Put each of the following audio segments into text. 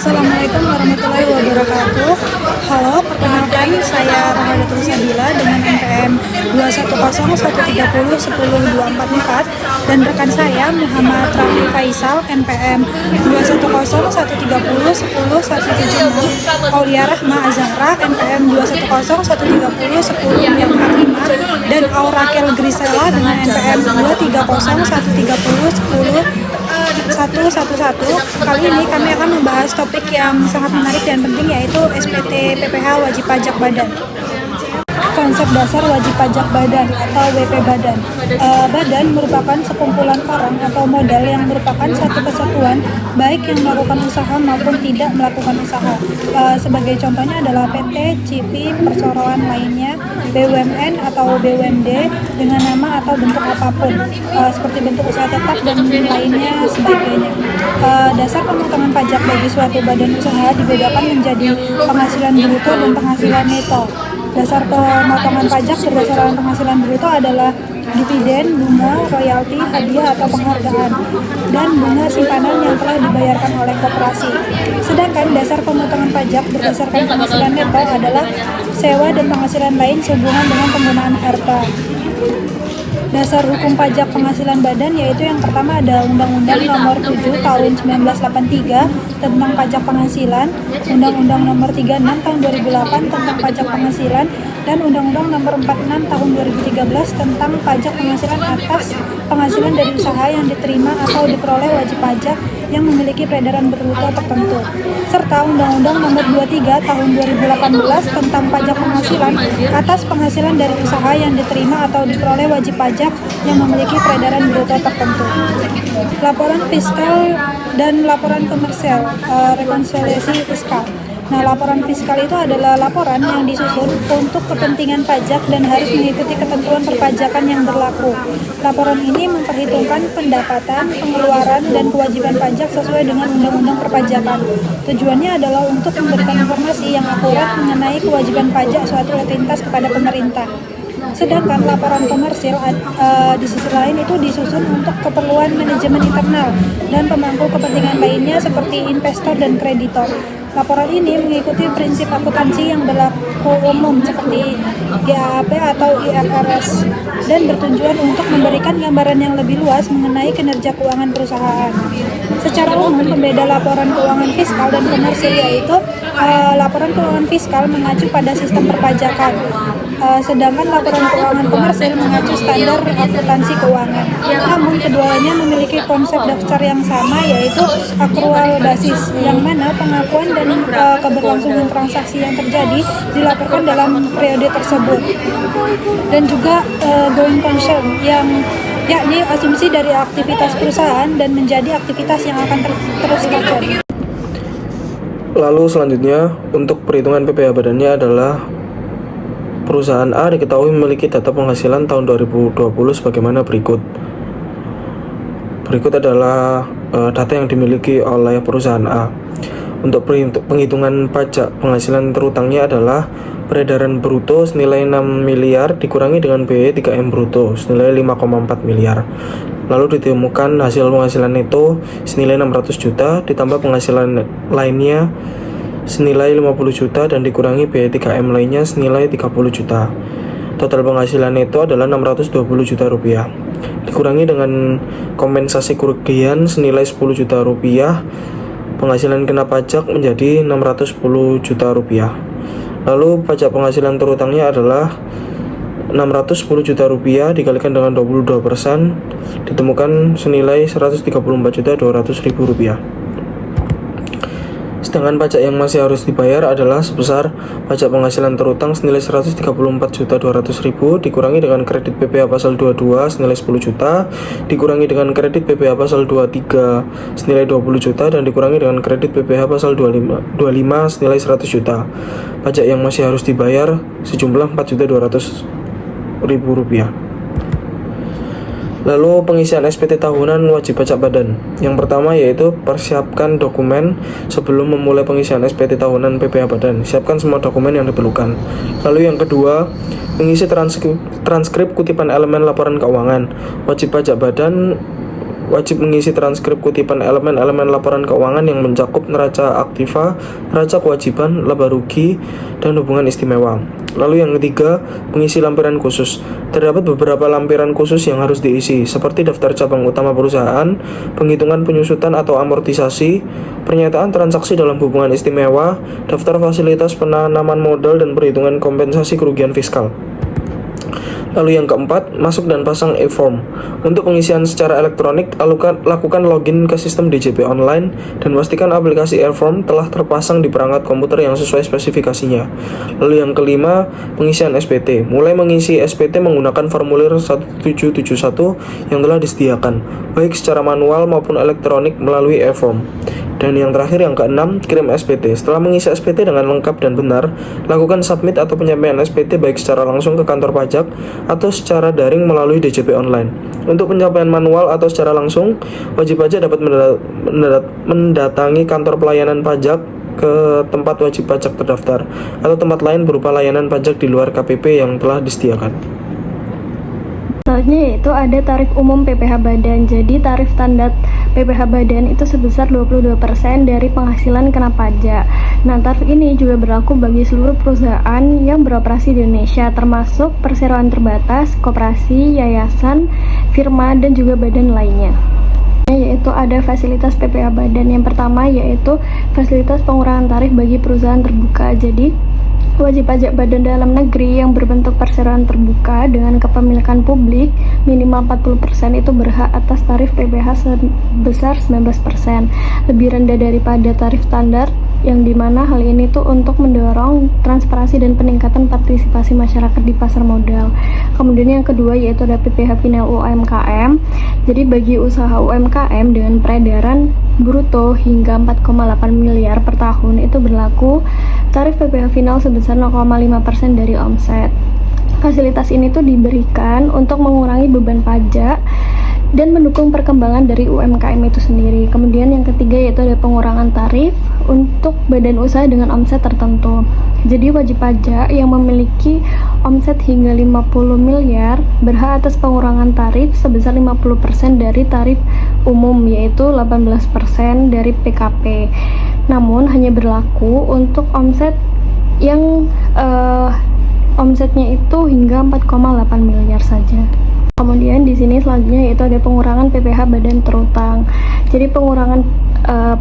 Assalamualaikum warahmatullahi wabarakatuh. Halo, perkenalkan saya Rahadatul Sabila dengan NPM 210130104 dan rekan saya Muhammad Rafi Faisal NPM 210130176, Aulia Rahma Azahra NPM 210130145 dan Aurakel Grisela dengan NPM 230130111. Kali ini kami akan membahas topik yang sangat menarik dan penting, yaitu SPT PPh wajib pajak badan. Konsep dasar wajib pajak badan atau WP badan. Badan merupakan sekumpulan orang atau modal yang merupakan satu kesatuan, baik yang melakukan usaha maupun tidak melakukan usaha. Sebagai contohnya adalah PT, CIPI, perseroan lainnya, BUMN atau BUMD dengan nama atau bentuk apapun, seperti bentuk usaha tetap dan lainnya sebagainya. Dasar pemotongan pajak bagi suatu badan usaha dibedakan menjadi penghasilan bruto dan penghasilan neto. Dasar pemotongan pajak berdasarkan penghasilan bruto adalah dividen, bunga, royalti, hadiah atau penghargaan, dan bunga simpanan yang telah dibayarkan oleh koperasi. Sedangkan dasar pemotongan pajak berdasarkan penghasilan neto adalah sewa dan penghasilan lain sehubungan dengan penggunaan harta. Dasar hukum pajak penghasilan badan yaitu yang pertama ada Undang-Undang Nomor 7 Tahun 1983 tentang pajak penghasilan, Undang-Undang Nomor 36 Tahun 2008 tentang pajak penghasilan, dan Undang-Undang Nomor 46 Tahun 2013 tentang pajak penghasilan atas penghasilan dari usaha yang diterima atau diperoleh wajib pajak yang memiliki peredaran bruto tertentu, serta Undang-Undang Nomor 23 Tahun 2018 tentang pajak penghasilan atas penghasilan dari usaha yang diterima atau diperoleh wajib pajak yang memiliki peredaran bruto tertentu. Laporan fiskal dan laporan komersial, rekonsiliasi fiskal. Nah, laporan fiskal itu adalah laporan yang disusun untuk kepentingan pajak dan harus mengikuti ketentuan perpajakan yang berlaku. Laporan ini memperhitungkan pendapatan, pengeluaran, dan kewajiban pajak sesuai dengan undang-undang perpajakan. Tujuannya adalah untuk memberikan informasi yang akurat mengenai kewajiban pajak suatu entitas kepada pemerintah. Sedangkan laporan komersil di sisi lain itu disusun untuk keperluan manajemen internal dan pemangku kepentingan lainnya seperti investor dan kreditor. Laporan ini mengikuti prinsip akuntansi yang berlaku umum seperti GAAP atau IFRS dan bertujuan untuk memberikan gambaran yang lebih luas mengenai kinerja keuangan perusahaan. Secara umum, pembeda laporan keuangan fiskal dan komersil yaitu laporan keuangan fiskal mengacu pada sistem perpajakan, sedangkan laporan keuangan komersil mengacu standar akuntansi keuangan. Namun keduanya memiliki konsep dasar yang sama, yaitu akrual basis, yang mana pengakuan dan keberlangsungan transaksi yang terjadi dilaporkan dalam periode tersebut, dan juga going concern, yang yakni asumsi dari aktivitas perusahaan dan menjadi aktivitas yang akan terus terjadi. Lalu selanjutnya, untuk perhitungan PPh badannya adalah perusahaan A diketahui memiliki data penghasilan tahun 2020 sebagaimana berikut. Berikut adalah data yang dimiliki oleh perusahaan A. Untuk penghitungan pajak penghasilan terutangnya adalah peredaran bruto senilai 6 miliar dikurangi dengan biaya 3M bruto senilai 5,4 miliar. Lalu ditemukan hasil penghasilan neto senilai 600 juta ditambah penghasilan lainnya senilai 50 juta dan dikurangi biaya 3M lainnya senilai 30 juta. Total penghasilan neto adalah 620 juta rupiah. Dikurangi dengan kompensasi kerugian senilai 10 juta rupiah, penghasilan kena pajak menjadi 610 juta rupiah. Lalu pajak penghasilan terutangnya adalah 610 juta rupiah dikalikan dengan 22%, ditemukan senilai 134.200.000 rupiah. Sedangkan pajak yang masih harus dibayar adalah sebesar pajak penghasilan terutang senilai 134.200.000 dikurangi dengan kredit PPh pasal 22 senilai 10 juta, dikurangi dengan kredit PPh pasal 23 senilai 20 juta, dan dikurangi dengan kredit PPh pasal 25 senilai 100 juta. Pajak yang masih harus dibayar sejumlah 4.200.000 rupiah. Lalu pengisian SPT tahunan wajib pajak badan. Yang pertama yaitu persiapkan dokumen sebelum memulai pengisian SPT tahunan PPh badan. Siapkan semua dokumen yang diperlukan. Lalu yang kedua, mengisi transkrip kutipan elemen laporan keuangan. Wajib pajak badan wajib mengisi transkrip kutipan elemen-elemen laporan keuangan yang mencakup neraca aktiva, neraca kewajiban, laba rugi, dan hubungan istimewa. Lalu yang ketiga, mengisi lampiran khusus. Terdapat beberapa lampiran khusus yang harus diisi, seperti daftar cabang utama perusahaan, penghitungan penyusutan atau amortisasi, pernyataan transaksi dalam hubungan istimewa, daftar fasilitas penanaman modal, dan perhitungan kompensasi kerugian fiskal. Lalu yang keempat, masuk dan pasang e-form. Untuk pengisian secara elektronik, lakukan login ke sistem DJP online dan pastikan aplikasi e-form telah terpasang di perangkat komputer yang sesuai spesifikasinya. Lalu yang kelima, pengisian SPT. Mulai mengisi SPT menggunakan formulir 1771 yang telah disediakan, baik secara manual maupun elektronik melalui e-form. Dan yang terakhir, yang keenam, kirim SPT. Setelah mengisi SPT dengan lengkap dan benar, lakukan submit atau penyampaian SPT baik secara langsung ke kantor pajak atau secara daring melalui DJP online. Untuk penyampaian manual atau secara langsung, wajib pajak dapat mendatangi kantor pelayanan pajak ke tempat wajib pajak terdaftar atau tempat lain berupa layanan pajak di luar KPP yang telah disediakan. Contohnya yaitu ada tarif umum PPh Badan. Jadi tarif standar PPh Badan itu sebesar 22% dari penghasilan kena pajak. Nah, tarif ini juga berlaku bagi seluruh perusahaan yang beroperasi di Indonesia, termasuk perseroan terbatas, koperasi, yayasan, firma, dan juga badan lainnya. Yaitu ada fasilitas PPh Badan. Yang pertama yaitu fasilitas pengurangan tarif bagi perusahaan terbuka. Jadi wajib pajak badan dalam negeri yang berbentuk perseroan terbuka dengan kepemilikan publik minimal 40% itu berhak atas tarif PPh sebesar 19%, lebih rendah daripada tarif standar, yang dimana hal ini tuh untuk mendorong transparansi dan peningkatan partisipasi masyarakat di pasar modal. Kemudian yang kedua yaitu ada PPh final UMKM. Jadi bagi usaha UMKM dengan peredaran bruto hingga 4,8 miliar per tahun itu berlaku tarif PPh final sebesar 0,5% dari omset. Fasilitas ini tuh diberikan untuk mengurangi beban pajak dan mendukung perkembangan dari UMKM itu sendiri. Kemudian yang ketiga yaitu ada pengurangan tarif untuk badan usaha dengan omset tertentu. Jadi wajib pajak yang memiliki omset hingga 50 miliar berhak atas pengurangan tarif sebesar 50% dari tarif umum, yaitu 18% dari PKP. Namun hanya berlaku untuk omset yang omsetnya itu hingga 4,8 miliar saja. Kemudian di sini selanjutnya yaitu ada pengurangan PPh badan terutang. Jadi pengurangan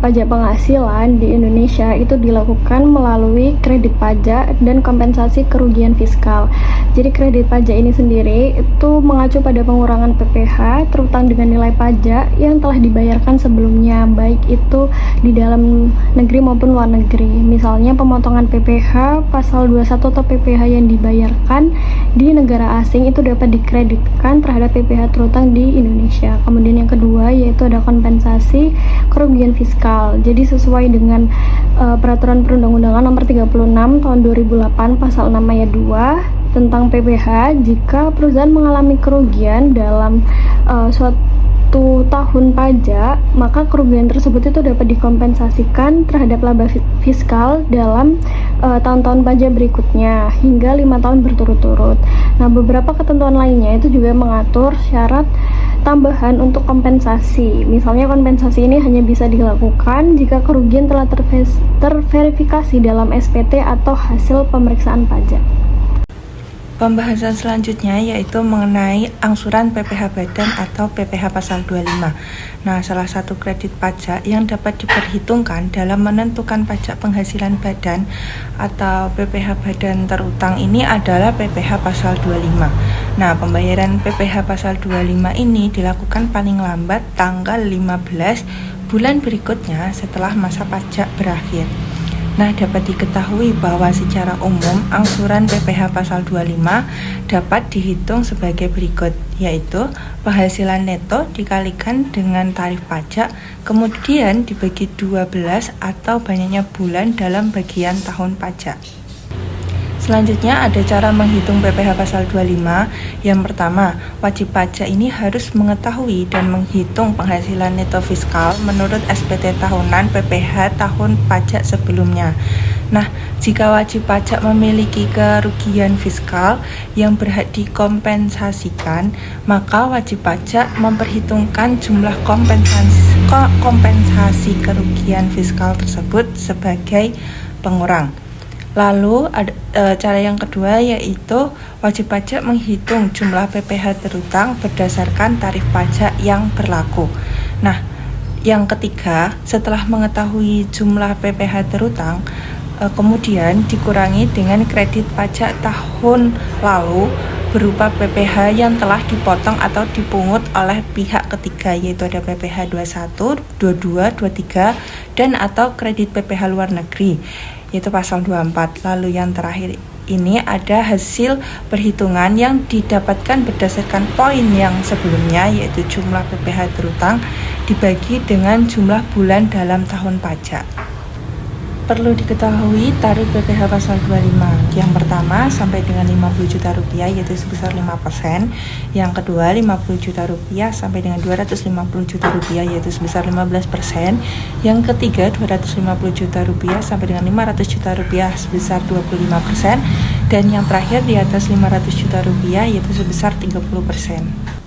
pajak penghasilan di Indonesia itu dilakukan melalui kredit pajak dan kompensasi kerugian fiskal. Jadi kredit pajak ini sendiri itu mengacu pada pengurangan PPh terutang dengan nilai pajak yang telah dibayarkan sebelumnya, baik itu di dalam negeri maupun luar negeri. Misalnya pemotongan PPh pasal 21 atau PPh yang dibayarkan di negara asing itu dapat dikreditkan terhadap PPh terutang di Indonesia. Kemudian yang kedua yaitu ada kompensasi kerugian fiskal. Jadi sesuai dengan peraturan perundang-undangan nomor 36 tahun 2008 pasal 6 ayat 2 tentang PPh, jika perusahaan mengalami kerugian dalam suatu tahun pajak, maka kerugian tersebut itu dapat dikompensasikan terhadap laba fiskal dalam tahun-tahun pajak berikutnya hingga 5 tahun berturut-turut. Nah, beberapa ketentuan lainnya itu juga mengatur syarat tambahan untuk kompensasi. Misalnya kompensasi ini hanya bisa dilakukan jika kerugian telah terverifikasi dalam SPT atau hasil pemeriksaan pajak. Pembahasan selanjutnya yaitu mengenai angsuran PPh Badan atau PPh pasal 25. Nah, salah satu kredit pajak yang dapat diperhitungkan dalam menentukan pajak penghasilan badan atau PPh Badan terutang ini adalah PPh pasal 25. Nah, pembayaran PPh pasal 25 ini dilakukan paling lambat tanggal 15 bulan berikutnya setelah masa pajak berakhir. Nah, dapat diketahui bahwa secara umum angsuran PPh pasal 25 dapat dihitung sebagai berikut, yaitu penghasilan neto dikalikan dengan tarif pajak, kemudian dibagi 12 atau banyaknya bulan dalam bagian tahun pajak. Selanjutnya ada cara menghitung PPh pasal 25. Yang pertama, wajib pajak ini harus mengetahui dan menghitung penghasilan neto fiskal menurut SPT tahunan PPh tahun pajak sebelumnya. Nah, jika wajib pajak memiliki kerugian fiskal yang berhak dikompensasikan, maka wajib pajak memperhitungkan jumlah kompensasi kerugian fiskal tersebut sebagai pengurang. Lalu cara yang kedua yaitu wajib pajak menghitung jumlah PPh terutang berdasarkan tarif pajak yang berlaku. Nah, yang ketiga, setelah mengetahui jumlah PPh terutang, kemudian dikurangi dengan kredit pajak tahun lalu berupa PPh yang telah dipotong atau dipungut oleh pihak ketiga, yaitu ada PPh 21, 22, 23 dan atau kredit PPh luar negeri, yaitu pasal 24. Lalu yang terakhir ini ada hasil perhitungan yang didapatkan berdasarkan poin yang sebelumnya, yaitu jumlah PPh terutang dibagi dengan jumlah bulan dalam tahun pajak. Perlu diketahui tarif PPh pasal 25. Yang pertama sampai dengan 50 juta rupiah yaitu sebesar 5%. Yang kedua 50 juta rupiah sampai dengan 250 juta rupiah yaitu sebesar 15%. Yang ketiga 250 juta rupiah sampai dengan 500 juta rupiah sebesar 25%. Dan yang terakhir di atas 500 juta rupiah yaitu sebesar 30%.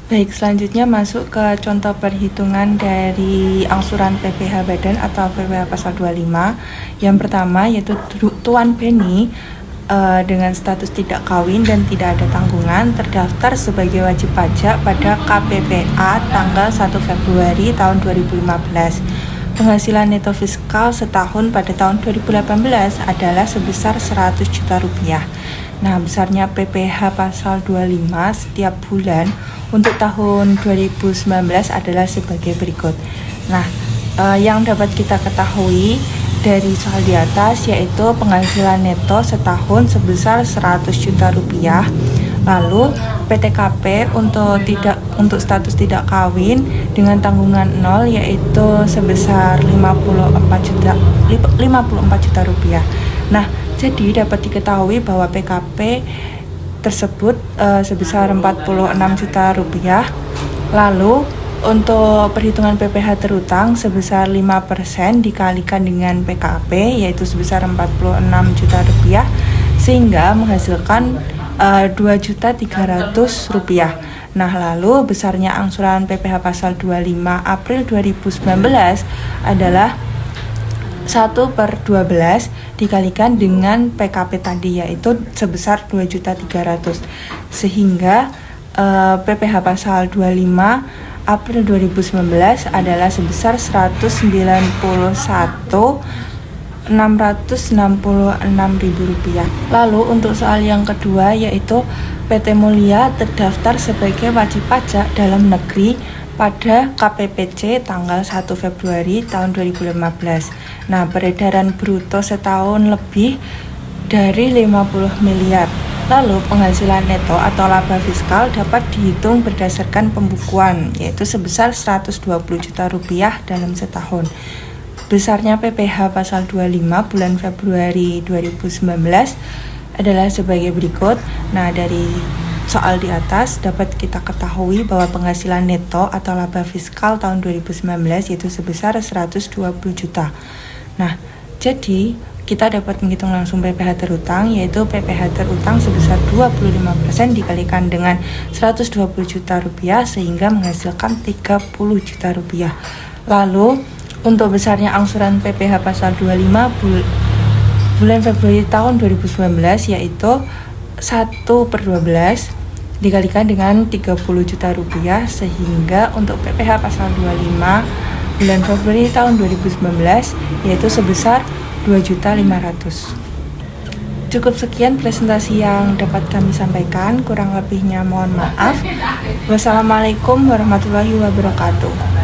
Baik, selanjutnya masuk ke contoh perhitungan dari angsuran PPh badan atau PPh pasal 25. Yang pertama yaitu Tuan Beni dengan status tidak kawin dan tidak ada tanggungan terdaftar sebagai wajib pajak pada KPPA tanggal 1 Februari tahun 2015. Penghasilan neto fiskal setahun pada tahun 2018 adalah sebesar 100 juta rupiah. Nah, besarnya PPh pasal 25 setiap bulan untuk tahun 2019 adalah sebagai berikut. Nah, yang dapat kita ketahui dari soal di atas yaitu penghasilan neto setahun sebesar 100 juta rupiah. Lalu PTKP untuk status tidak kawin dengan tanggungan 0 yaitu sebesar 54 juta rupiah. Nah, jadi dapat diketahui bahwa PKP tersebut sebesar 46 juta rupiah. Lalu untuk perhitungan PPh terutang sebesar 5% dikalikan dengan PKP yaitu sebesar 46 juta rupiah sehingga menghasilkan 2.300.000 rupiah. Nah, lalu besarnya angsuran PPh pasal 25 April 2019 adalah 1/12 dikalikan dengan PKP tadi yaitu sebesar 2.300.000 sehingga PPh pasal 25 April 2019 adalah sebesar 191.666.000 rupiah. Lalu untuk soal yang kedua yaitu PT Mulia terdaftar sebagai wajib pajak dalam negeri pada KPPC tanggal 1 Februari tahun 2015. Nah, peredaran bruto setahun lebih dari 50 miliar. Lalu penghasilan neto atau laba fiskal dapat dihitung berdasarkan pembukuan yaitu sebesar 120 juta rupiah dalam setahun. Besarnya PPh pasal 25 bulan Februari 2019 adalah sebagai berikut. Nah, dari soal di atas dapat kita ketahui bahwa penghasilan neto atau laba fiskal tahun 2019 yaitu sebesar 120 juta. Nah, jadi kita dapat menghitung langsung PPh terutang yaitu PPh terutang sebesar 25% dikalikan dengan 120 juta rupiah sehingga menghasilkan 30 juta rupiah. Lalu untuk besarnya angsuran PPh pasal 25 bulan Februari tahun 2019 yaitu 1/12 dikalikan dengan 30 juta rupiah sehingga untuk PPh pasal 25 bulan Februari tahun 2019 yaitu sebesar 2.500.000. Cukup sekian presentasi yang dapat kami sampaikan, kurang lebihnya mohon maaf. Wassalamualaikum warahmatullahi wabarakatuh.